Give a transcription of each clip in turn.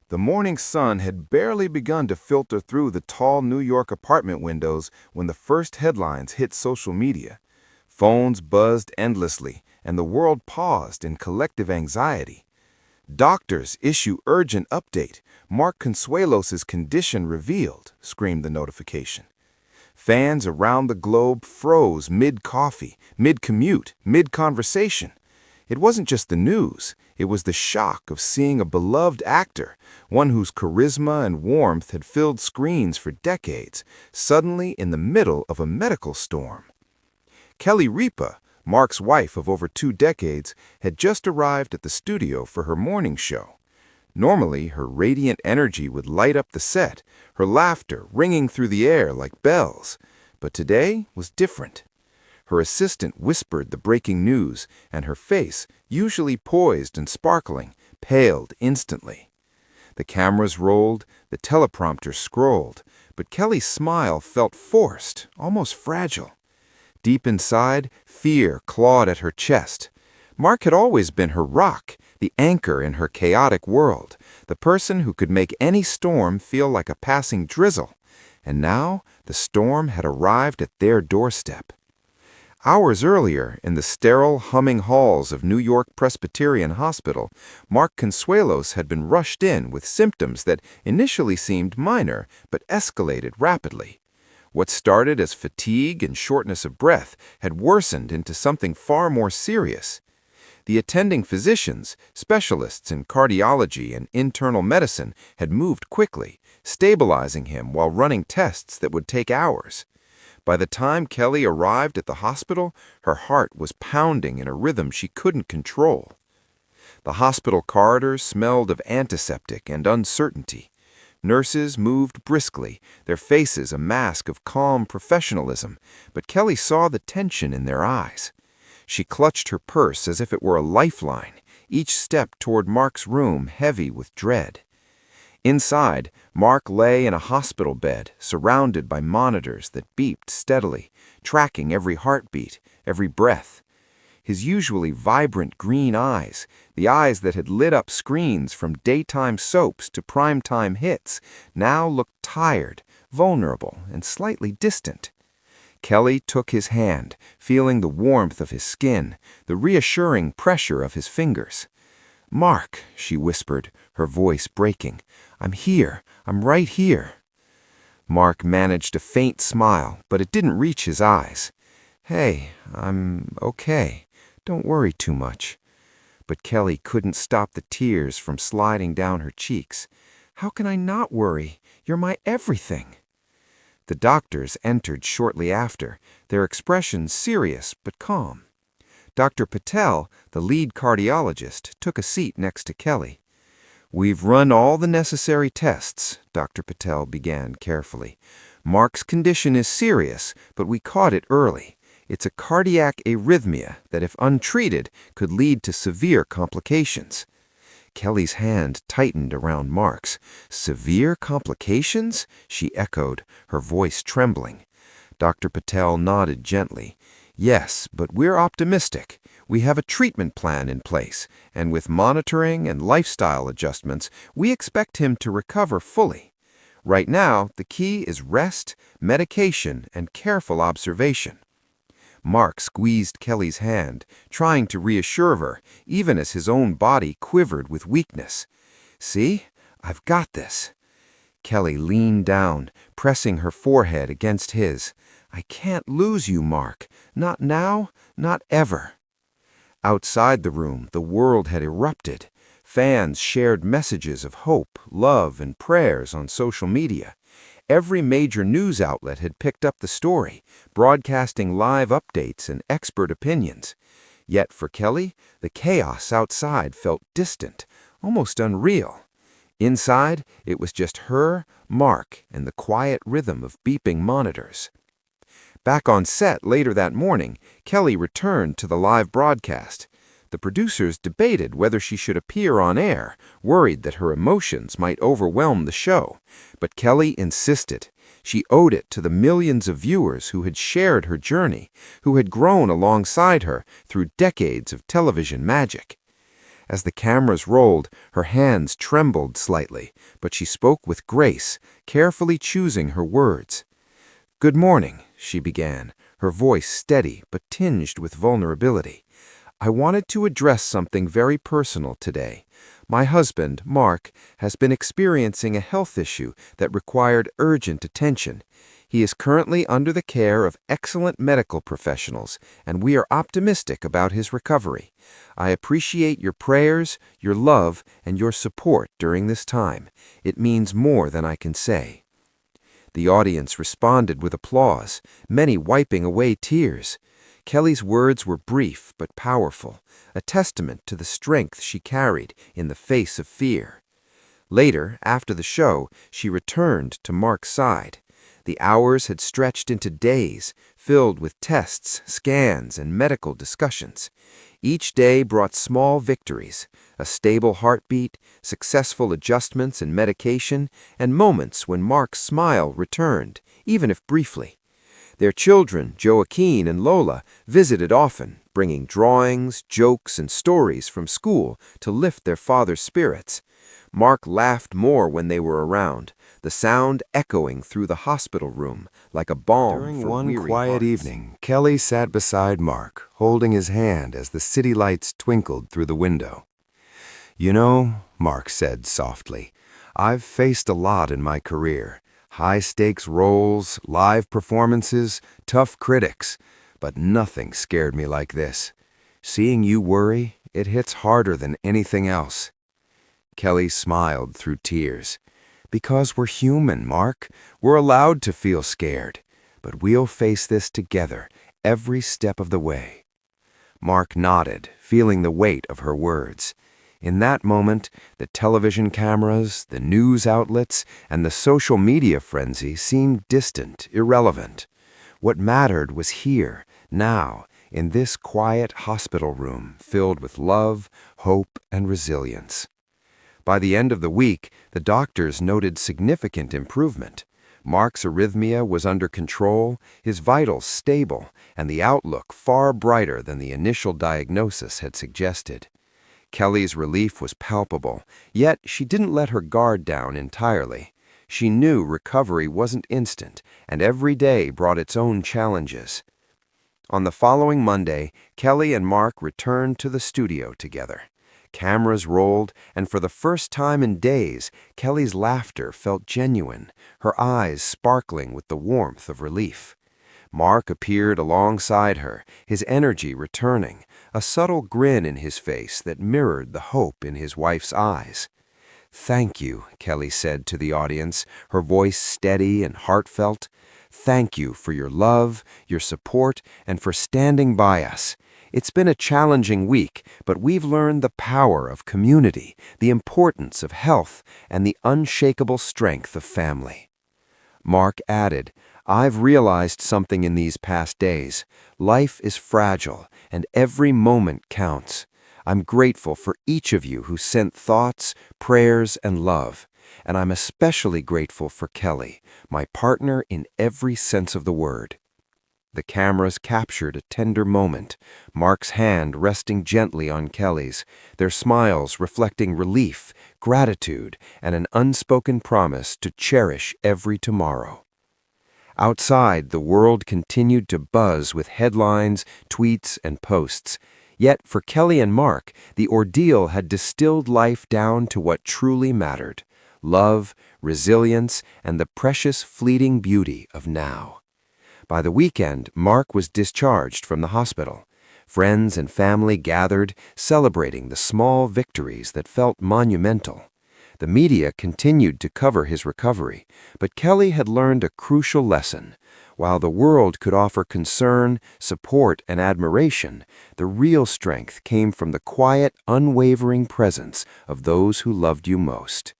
The morning sun had barely begun to filter through the tall New York apartment windows when the first headlines hit social media. Phones buzzed endlessly, and the world paused in collective anxiety. "Doctors issue urgent update. Mark Consuelos' condition revealed," screamed the notification. Fans around the globe froze mid-coffee, mid-commute, mid-conversation. It wasn't just the news, it was the shock of seeing a beloved actor, one whose charisma and warmth had filled screens for decades, suddenly in the middle of a medical storm. Ripa, Mark's wife of over 2 decades, had just arrived at the studio for her morning show. Normally, her radiant energy would light up the set, her laughter ringing through the air like bells. But today was different. Her assistant whispered the breaking news, and her face, usually poised and sparkling, paled instantly. The cameras rolled, the teleprompter scrolled, but Kelly's smile felt forced, almost fragile. Deep inside, fear clawed at her chest. Mark had always been her rock, the anchor in her chaotic world, the person who could make any storm feel like a passing drizzle. And now the storm had arrived at their doorstep. Hours earlier, in the sterile, humming halls of New York Presbyterian Hospital, Mark Consuelos had been rushed in with symptoms that initially seemed minor but escalated rapidly. What started as fatigue and shortness of breath had worsened into something far more serious. The attending physicians, specialists in cardiology and internal medicine, had moved quickly, stabilizing him while running tests that would take hours. By the time Kelly arrived at the hospital, her heart was pounding in a rhythm she couldn't control. The hospital corridors smelled of antiseptic and uncertainty. Nurses moved briskly, their faces a mask of calm professionalism, but Kelly saw the tension in their eyes. She clutched her purse as if it were a lifeline, each step toward Mark's room heavy with dread. Inside, Mark lay in a hospital bed, surrounded by monitors that beeped steadily, tracking every heartbeat, every breath. His usually vibrant green eyes, the eyes that had lit up screens from daytime soaps to primetime hits, now looked tired, vulnerable, and slightly distant. Kelly took his hand, feeling the warmth of his skin, the reassuring pressure of his fingers. "Mark," she whispered, her voice breaking, "I'm here. I'm right here." Mark managed a faint smile, but it didn't reach his eyes. "Hey, I'm okay. Don't worry too much." But Kelly couldn't stop the tears from sliding down her cheeks. "How can I not worry? You're my everything." The doctors entered shortly after, their expressions serious but calm. Dr. Patel, the lead cardiologist, took a seat next to Kelly. "We've run all the necessary tests," Dr. Patel began carefully. "Mark's condition is serious, but we caught it early. It's a cardiac arrhythmia that, if untreated, could lead to severe complications." Kelly's hand tightened around Mark's. "Severe complications?" she echoed, her voice trembling. Dr. Patel nodded gently. "Yes, but we're optimistic. We have a treatment plan in place, and with monitoring and lifestyle adjustments, we expect him to recover fully. Right now, the key is rest, medication, and careful observation." Mark squeezed Kelly's hand, trying to reassure her, even as his own body quivered with weakness. "See? I've got this." Kelly leaned down, pressing her forehead against his. "I can't lose you, Mark. Not now, not ever." Outside the room, the world had erupted. Fans shared messages of hope, love, and prayers on social media. Every major news outlet had picked up the story, broadcasting live updates and expert opinions. Yet for Kelly, the chaos outside felt distant, almost unreal. Inside, it was just her, Mark, and the quiet rhythm of beeping monitors. Back on set later that morning, Kelly returned to the live broadcast. The producers debated whether she should appear on air, worried that her emotions might overwhelm the show. But Kelly insisted. She owed it to the millions of viewers who had shared her journey, who had grown alongside her through decades of television magic. As the cameras rolled, her hands trembled slightly, but she spoke with grace, carefully choosing her words. "Good morning," she began, her voice steady but tinged with vulnerability. "I wanted to address something very personal today. My husband, Mark, has been experiencing a health issue that required urgent attention. He is currently under the care of excellent medical professionals, and we are optimistic about his recovery. I appreciate your prayers, your love, and your support during this time. It means more than I can say." The audience responded with applause, many wiping away tears. Kelly's words were brief but powerful, a testament to the strength she carried in the face of fear. Later, after the show, she returned to Mark's side. The hours had stretched into days, filled with tests, scans, and medical discussions. Each day brought small victories, a stable heartbeat, successful adjustments and medication, and moments when Mark's smile returned, even if briefly. Their children, Joaquin and Lola, visited often, bringing drawings, jokes, and stories from school to lift their father's spirits. Mark laughed more when they were around, the sound echoing through the hospital room like a balm During for one weary quiet hearts. evening, Kelly sat beside Mark, holding his hand as the city lights twinkled through the window. "You know," Mark said softly, "I've faced a lot in my career. High-stakes roles, live performances, tough critics, but nothing scared me like this. Seeing you worry, it hits harder than anything else." Kelly smiled through tears. "Because we're human, Mark. We're allowed to feel scared. But we'll face this together, every step of the way." Mark nodded, feeling the weight of her words. In that moment, the television cameras, the news outlets, and the social media frenzy seemed distant, irrelevant. What mattered was here, now, in this quiet hospital room filled with love, hope, and resilience. By the end of the week, the doctors noted significant improvement. Mark's arrhythmia was under control, his vitals stable, and the outlook far brighter than the initial diagnosis had suggested. Kelly's relief was palpable, yet she didn't let her guard down entirely. She knew recovery wasn't instant, and every day brought its own challenges. On the following Monday, Kelly and Mark returned to the studio together. Cameras rolled, and for the first time in days, Kelly's laughter felt genuine, her eyes sparkling with the warmth of relief. Mark appeared alongside her, his energy returning, a subtle grin in his face that mirrored the hope in his wife's eyes. "Thank you," Kelly said to the audience, her voice steady and heartfelt. "Thank you for your love, your support, and for standing by us. It's been a challenging week, but we've learned the power of community, the importance of health, and the unshakable strength of family." Mark added, "I've realized something in these past days. Life is fragile, and every moment counts. I'm grateful for each of you who sent thoughts, prayers, and love. And I'm especially grateful for Kelly, my partner in every sense of the word." The cameras captured a tender moment, Mark's hand resting gently on Kelly's, their smiles reflecting relief, gratitude, and an unspoken promise to cherish every tomorrow. Outside, the world continued to buzz with headlines, tweets, and posts. Yet for Kelly and Mark, the ordeal had distilled life down to what truly mattered: love, resilience, and the precious fleeting beauty of now. By the weekend, Mark was discharged from the hospital. Friends and family gathered, celebrating the small victories that felt monumental. The media continued to cover his recovery, but Kelly had learned a crucial lesson. While the world could offer concern, support, and admiration, the real strength came from the quiet, unwavering presence of those who loved you most.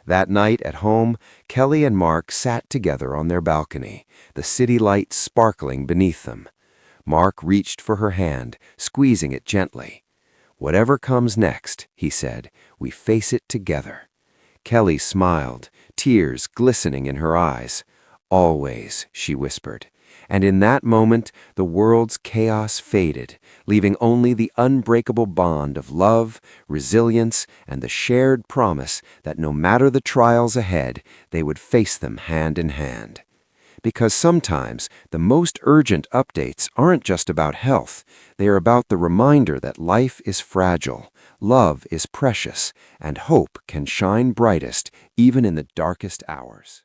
That night at home, Kelly and Mark sat together on their balcony, the city lights sparkling beneath them. Mark reached for her hand, squeezing it gently. "Whatever comes next," he said, "we face it together." Kelly smiled, tears glistening in her eyes. "Always," she whispered. And in that moment, the world's chaos faded, leaving only the unbreakable bond of love, resilience, and the shared promise that no matter the trials ahead, they would face them hand in hand. Because sometimes the most urgent updates aren't just about health, they are about the reminder that life is fragile, love is precious, and hope can shine brightest even in the darkest hours.